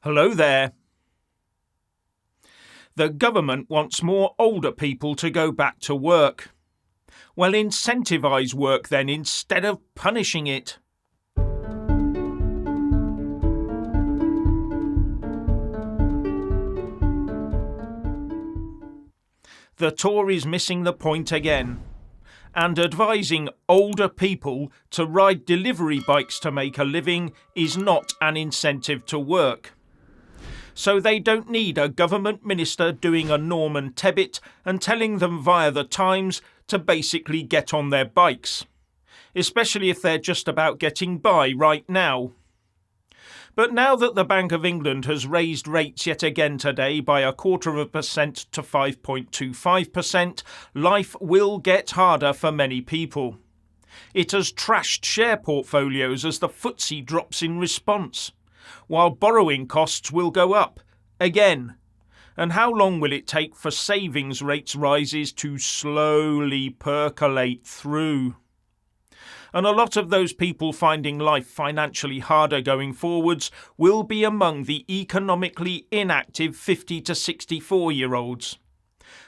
Hello there. The government wants more older people to go back to work. Well, incentivise work then instead of punishing it. The Tories missing the point again, and advising older people to ride delivery bikes to make a living is not an incentive to work. So they don't need a government minister doing a Norman Tebbit and telling them via the Times to basically get on their bikes, especially if they're just about getting by right now. But now that the Bank of England has raised rates yet again today by 0.25% to 5.25%, life will get harder for many people. It has trashed share portfolios as the FTSE drops in response, while borrowing costs will go up again. And how long will it take for savings rates rises to slowly percolate through? And a lot of those people finding life financially harder going forwards will be among the economically inactive 50 to 64-year-olds.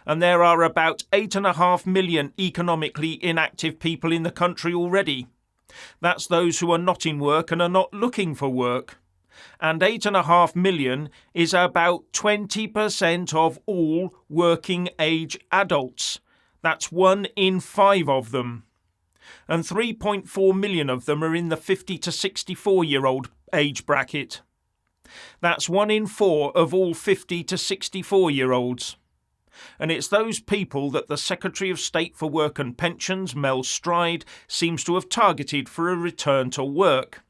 And there are about 8.5 million economically inactive people in the country already. That's those who are not in work and are not looking for work. And 8.5 million is about 20% of all working age adults. That's 1 in 5 of them. And 3.4 million of them are in the 50 to 64-year-old age bracket. That's 1 in 4 of all 50 to 64-year-olds. And it's those people that the Secretary of State for Work and Pensions, Mel Stride, seems to have targeted for a return to work.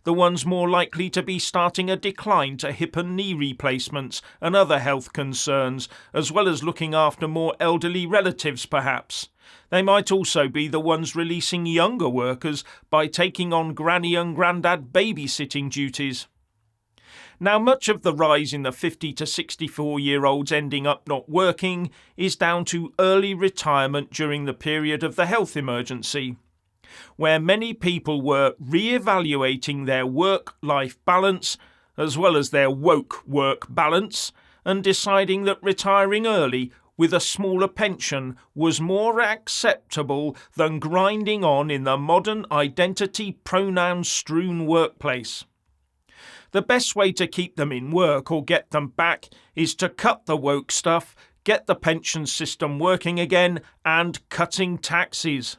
The ones more likely to be starting a decline to hip and knee replacements and other health concerns, as well as looking after more elderly relatives perhaps. They might also be the ones releasing younger workers by taking on granny and grandad babysitting duties. Now, much of the rise in the 50 to 64-year-olds ending up not working is down to early retirement during the period of the health emergency, where many people were re-evaluating their work-life balance as well as their woke work balance and deciding that retiring early with a smaller pension was more acceptable than grinding on in the modern identity pronoun-strewn workplace. The best way to keep them in work or get them back is to cut the woke stuff, get the pension system working again, and cutting taxes.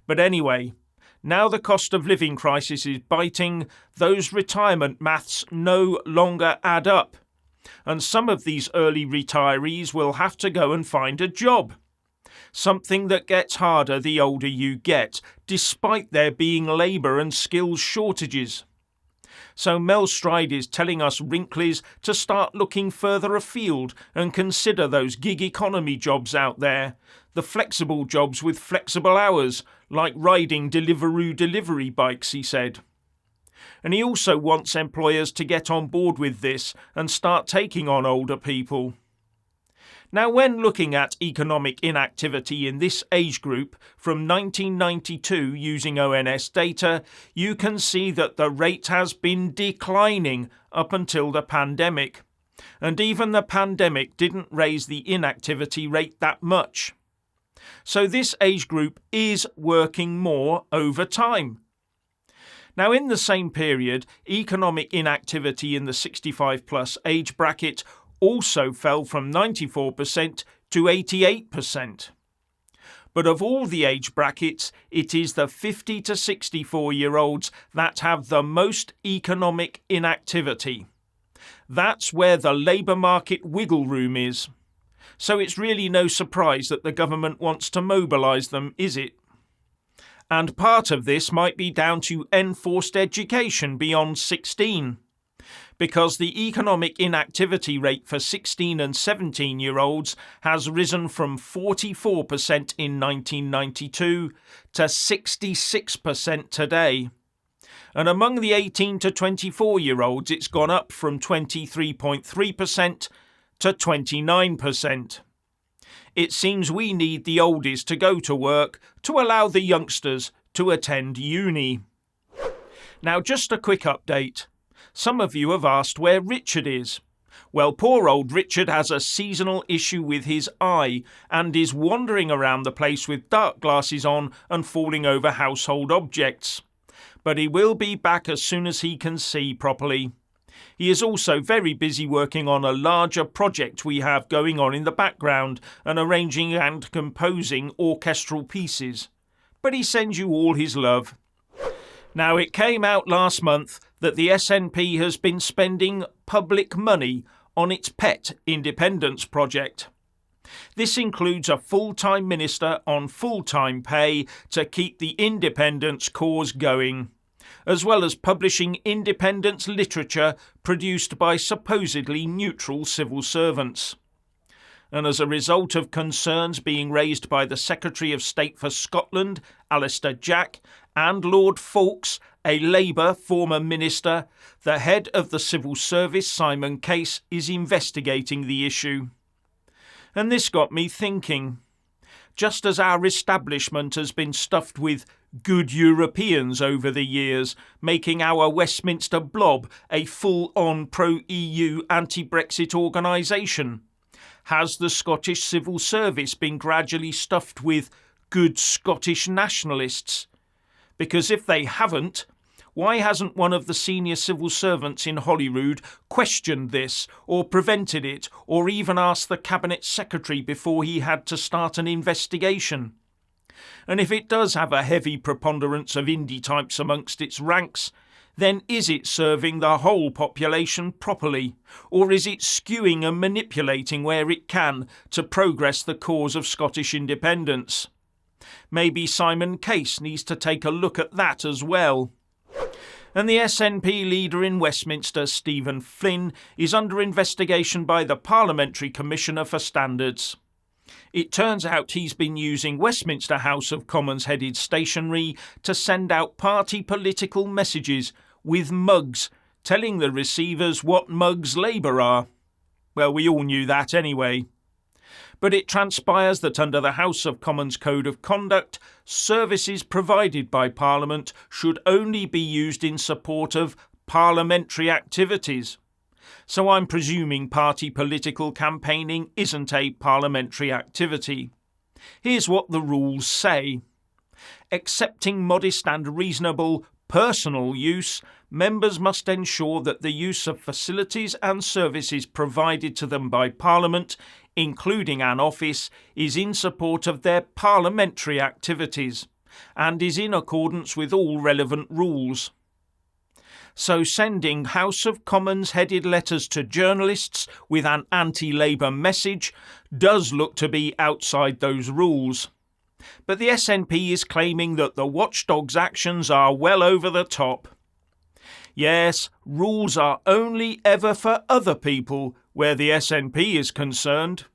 But anyway, now the cost of living crisis is biting, those retirement maths no longer add up. And some of these early retirees will have to go and find a job. Something that gets harder the older you get, despite there being labour and skills shortages. So Mel Stride is telling us wrinklies to start looking further afield and consider those gig economy jobs out there, the flexible jobs with flexible hours, like riding Deliveroo delivery bikes, he said. And he also wants employers to get on board with this and start taking on older people. Now, when looking at economic inactivity in this age group from 1992 using ONS data, you can see that the rate has been declining up until the pandemic. And even the pandemic didn't raise the inactivity rate that much. So this age group is working more over time. Now, in the same period, economic inactivity in the 65-plus age bracket also fell from 94% to 88%. But of all the age brackets, it is the 50 to 64-year-olds that have the most economic inactivity. That's where the labour market wiggle room is. So it's really no surprise that the government wants to mobilise them, is it? And part of this might be down to enforced education beyond 16, because the economic inactivity rate for 16 and 17-year-olds has risen from 44% in 1992 to 66% today. And among the 18 to 24-year-olds, it's gone up from 23.3% to 29%. It seems we need the oldies to go to work to allow the youngsters to attend uni. Now, just a quick update. Some of you have asked where Richard is. Well, poor old Richard has a seasonal issue with his eye and is wandering around the place with dark glasses on and falling over household objects. But he will be back as soon as he can see properly. He is also very busy working on a larger project we have going on in the background and arranging and composing orchestral pieces. But he sends you all his love. Now, it came out last month that the SNP has been spending public money on its pet independence project. This includes a full-time minister on full-time pay to keep the independence cause going, as well as publishing independence literature produced by supposedly neutral civil servants. And as a result of concerns being raised by the Secretary of State for Scotland, Alistair Jack, and Lord Fawkes, a Labour former minister, the head of the Civil Service, Simon Case, is investigating the issue. And this got me thinking. Just as our establishment has been stuffed with good Europeans over the years, making our Westminster blob a full-on pro-EU anti-Brexit organisation, has the Scottish Civil Service been gradually stuffed with good Scottish nationalists? Because if they haven't, why hasn't one of the senior civil servants in Holyrood questioned this, or prevented it, or even asked the Cabinet Secretary before he had to start an investigation? And if it does have a heavy preponderance of indie types amongst its ranks, then is it serving the whole population properly, or is it skewing and manipulating where it can to progress the cause of Scottish independence? Maybe Simon Case needs to take a look at that as well. And the SNP leader in Westminster, Stephen Flynn, is under investigation by the Parliamentary Commissioner for Standards. It turns out he's been using Westminster House of Commons headed Stationery to send out party political messages with mugs, telling the receivers what mugs Labour are. Well, we all knew that anyway. But it transpires that under the House of Commons Code of Conduct, services provided by Parliament should only be used in support of parliamentary activities. So I'm presuming party political campaigning isn't a parliamentary activity. Here's what the rules say. Excepting modest and reasonable personal use, members must ensure that the use of facilities and services provided to them by Parliament, including an office, is in support of their parliamentary activities and is in accordance with all relevant rules. So sending House of Commons headed letters to journalists with an anti-Labour message does look to be outside those rules. But the SNP is claiming that the watchdog's actions are well over the top. Yes, rules are only ever for other people where the SNP is concerned.